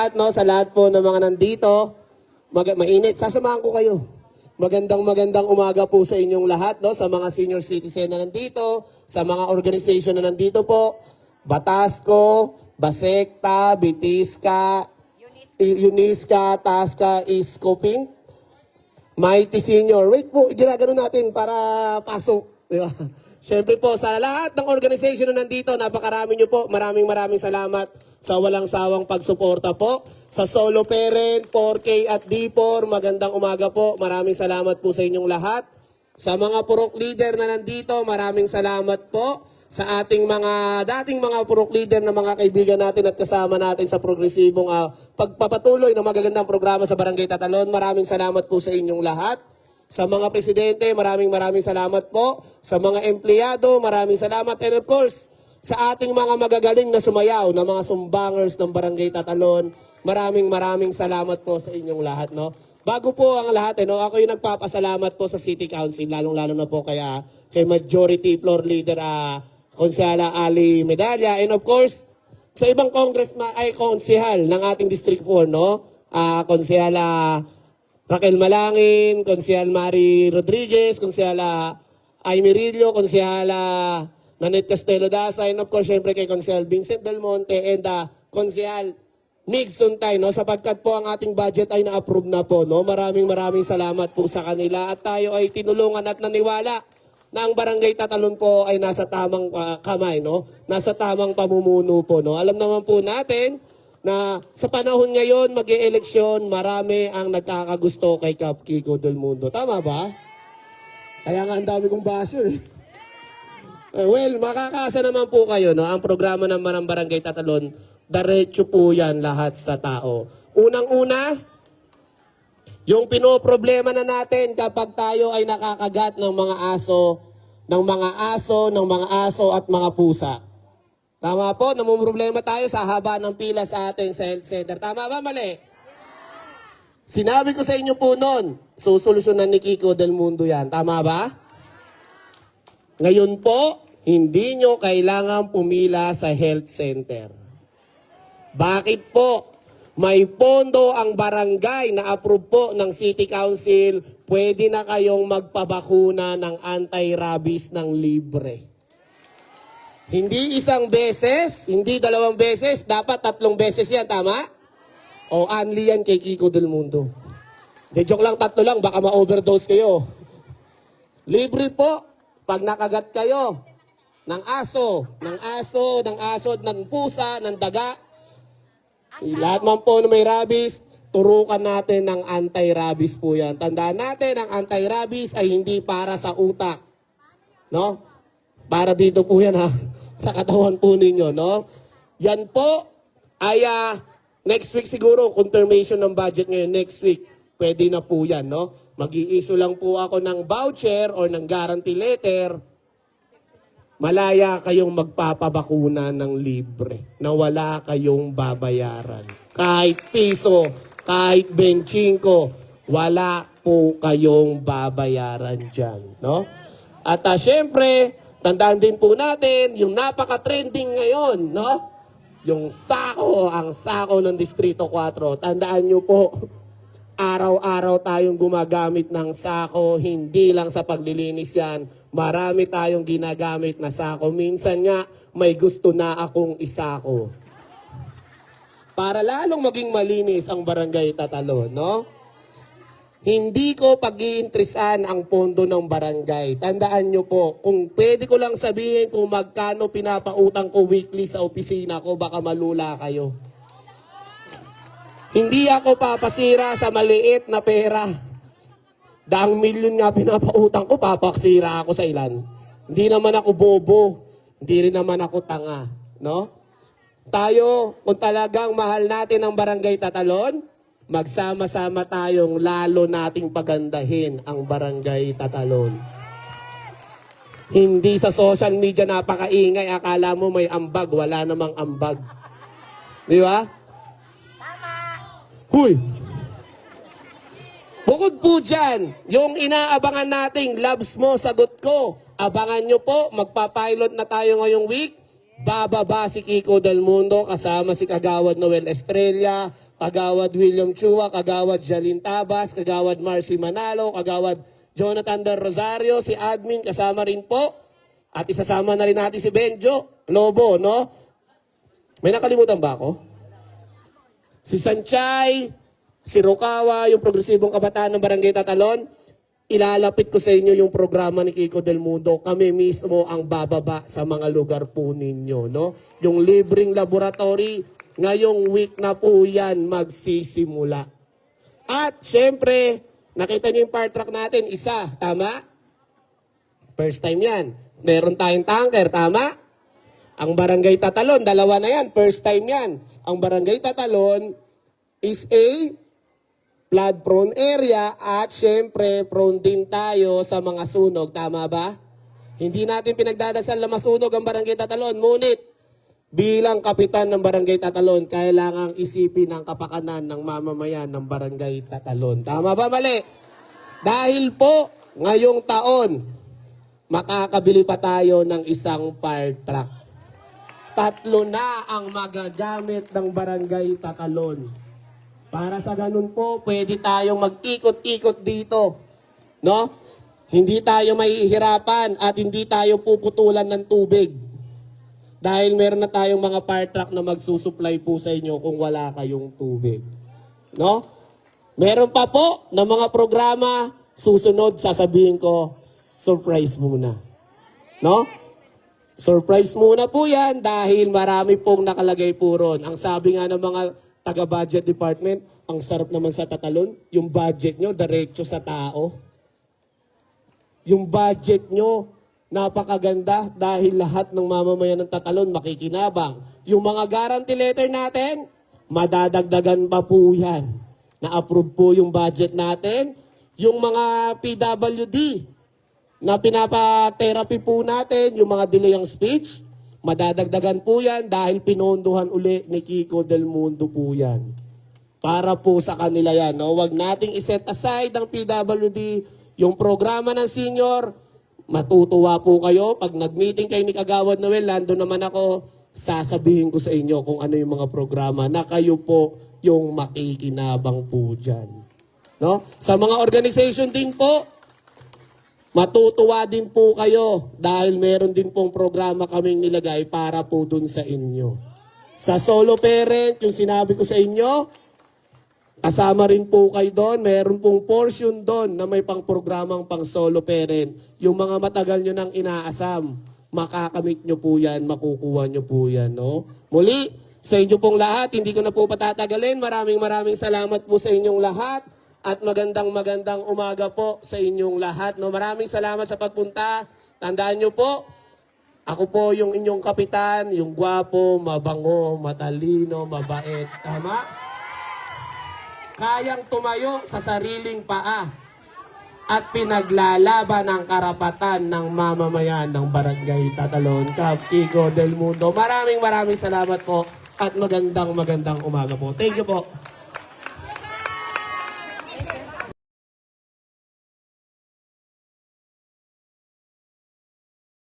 At no, sa lahat po ng mga nandito, mainit, sasamahan ko kayo. Magandang umaga po sa inyong lahat, no? Sa mga senior citizen na nandito, sa mga organization na nandito po, Batasco, Basekta, Bitiska, Uniska, Tasca, Iskoping, Mighty Senior. Wait po, ginagano natin para pasok. Di ba? Siyempre po, sa lahat ng organization na nandito, napakarami nyo po. Maraming salamat sa walang sawang pagsuporta po. Sa solo parent, 4K at D4, magandang umaga po. Maraming salamat po sa inyong lahat. Sa mga purok leader na nandito, maraming salamat po. Sa ating mga dating mga purok leader na mga kaibigan natin at kasama natin sa progresibong pagpapatuloy ng magagandang programa sa Barangay Tatalon, maraming salamat po sa inyong lahat. Sa mga presidente, maraming salamat po. Sa mga empleyado, maraming salamat. And of course, sa ating mga magagaling na sumayaw, na mga sumbangers ng Barangay Tatalon, maraming salamat po sa inyong lahat. No? Bago po ang lahat, no, ako yung nagpapasalamat po sa City Council, lalong-lalo na po kay Majority Floor Leader Konsehala Ali Medalla. And of course, sa ibang konsehal ng ating District 4, no? Konsehala Raquel Malangin, Konsehal Mari Rodriguez, Konsehal Aimee Rillo, Konsehal Nanette Castelo Dasa, and of course, syempre kay Konsehal Vincent Belmonte and Konsehal Mig Suntay, no? Sapagkat po ang ating budget ay na-approve na po, no? Maraming salamat po sa kanila at tayo ay tinulungan at naniwala na ang Barangay Tatalon po ay nasa tamang kamay, no? Nasa tamang pamumuno po, no? Alam naman po natin na sa panahon ngayon, mag-e-eleksyon, marami ang nagkakagusto kay Kap Kiko Del Mundo. Tama ba? Kaya nga ang dami kong basyo eh. Well, makakaasa naman po kayo, no? Ang programa ng Barangay Tatalon, diretso po yan lahat sa tao. Unang-una, yung pinoproblema na natin kapag tayo ay nakakagat ng mga aso at mga pusa. Tama po, namumroblema tayo sa haba ng pila sa ating sa health center. Tama ba, mali? Sinabi ko sa inyo po noon, susolusyonan ni Kiko Del Mundo yan. Tama ba? Ngayon po, hindi nyo kailangan pumila sa health center. Bakit po? May pondo ang barangay na approve po ng City Council, pwede na kayong magpabakuna ng anti-rabies ng libre. Hindi isang beses, hindi dalawang beses, dapat 3 beses yan, tama? O only yan kay Kiko Del Mundo. De joke lang, 3 lang, baka ma-overdose kayo. Libre po, pag nakagat kayo ng aso, ng pusa, ng daga, lahat man po na may rabies, turukan natin ng anti-rabies po yan. Tandaan natin, ang anti-rabies ay hindi para sa utak. No? Para dito po yan ha. Sa katawan po ninyo, no? Yan po ay next week siguro, confirmation ng budget ngayon, next week. Pwede na po yan, no? Mag-i-issue lang po ako ng voucher or ng guarantee letter. Malaya kayong magpapabakuna ng libre na wala kayong babayaran. Kahit piso, kahit 25, wala po kayong babayaran dyan, no? At syempre, tandaan din po natin, yung napaka-trending ngayon, no? Yung ang sako ng Distrito 4. Tandaan nyo po, araw-araw tayong gumagamit ng sako, hindi lang sa paglilinis yan. Marami tayong ginagamit na sako. Minsan nga, may gusto na akong isako. Para lalong maging malinis ang Barangay Tatalon, no? Hindi ko pag-iinteresan ang pondo ng barangay. Tandaan nyo po, kung pwede ko lang sabihin kung magkano pinapautang ko weekly sa opisina ko, baka malula kayo. Hindi ako papasira sa maliit na pera. 1 milyon nga pinapautang ko, papaksira ako sa ilan. Hindi naman ako bobo, hindi rin naman ako tanga. No? Tayo, kung talagang mahal natin ang Barangay Tatalon, magsama-sama tayong lalo nating pagandahin ang Barangay Tatalon. Hindi sa social media napakaingay, akala mo may ambag, wala namang ambag. Di ba? Tama. Huy! Bukod po dyan, yung inaabangan nating labs mo, sagot ko. Abangan nyo po, magpapilot na tayo ngayong week. Bababa si Kiko Del Mundo kasama si Kagawad Noel Estrella, Kagawad William Chua, Kagawad Jalin Tabas, Kagawad Marcy Manalo, Kagawad Jonathan Del Rosario, si admin kasama rin po. At isasama na rin natin si Benjo Lobo, no? May nakalimutan ba ako? Si Sanchay, si Rokawa, yung progresibong kabataan ng Barangay Tatalon, ilalapit ko sa inyo yung programa ni Kiko Del Mundo. Kami mismo ang bababa sa mga lugar po ninyo, no? Yung libreng laboratory, ngayong week na po yan magsisimula. At syempre, nakita niyo yung fire truck natin, isa, tama? First time yan. Meron tayong tanker, tama? Ang Barangay Tatalon, dalawa na yan, first time yan. Ang Barangay Tatalon is a flood-prone area at syempre prone din tayo sa mga sunog. Tama ba? Hindi natin pinagdadasal na masunog ang Barangay Tatalon. Ngunit, bilang kapitan ng Barangay Tatalon, kailangang isipin ang kapakanan ng mamamayan ng Barangay Tatalon. Tama ba? Mali? Dahil po, ngayong taon, makakabili pa tayo ng isang fire truck. 3 na ang magagamit ng Barangay Tatalon. Para sa ganun po, pwede tayong mag-ikot-ikot dito. No? Hindi tayo mahihirapan at hindi tayo puputulan ng tubig. Dahil meron na tayong mga fire truck na magsusupply po sa inyo kung wala kayong tubig. No? Meron pa po na mga programa, susunod sasabihin ko, surprise muna. No? Surprise muna po yan dahil marami pong nakalagay po ron. Ang sabi nga ng mga taga-budget department, ang sarap naman sa Tatalon, yung budget nyo, diretso sa tao. Yung budget nyo, napakaganda dahil lahat ng mamamayan ng Tatalon makikinabang. Yung mga guarantee letter natin, madadagdagan pa po yan. Na-approve po yung budget natin. Yung mga PWD, na pinapa-therapy po natin, yung mga delay ang speech, madadagdagan po yan dahil pinondohan uli ni Kiko Del Mundo po yan. Para po sa kanila yan. No? Huwag nating iset aside ang PWD, yung programa ng senior, matutuwa po kayo. Pag nag-meeting kayo ni Kagawad Noel, lando naman ako, sasabihin ko sa inyo kung ano yung mga programa na kayo po yung makikinabang po dyan. No? Sa mga organization din po, matutuwa din po kayo dahil meron din pong programa kaming nilagay para po dun sa inyo. Sa solo parent, yung sinabi ko sa inyo, kasama rin po kayo doon. Meron pong portion doon na may pang-programang pang solo parent. Yung mga matagal nyo nang inaasam, makakamit nyo po yan, makukuha nyo po yan. No? Muli, sa inyo pong lahat, hindi ko na po patatagalin. Maraming salamat po sa inyong lahat. At magandang umaga po sa inyong lahat. No? Maraming salamat sa pagpunta. Tandaan nyo po, ako po yung inyong kapitan, yung gwapo, mabango, matalino, mabait. Tama? Kayang tumayo sa sariling paa at pinaglalaban ang karapatan ng mamamayan ng Barangay Tatalon, Kap Kiko Del Mundo. Maraming salamat po at magandang umaga po. Thank you po.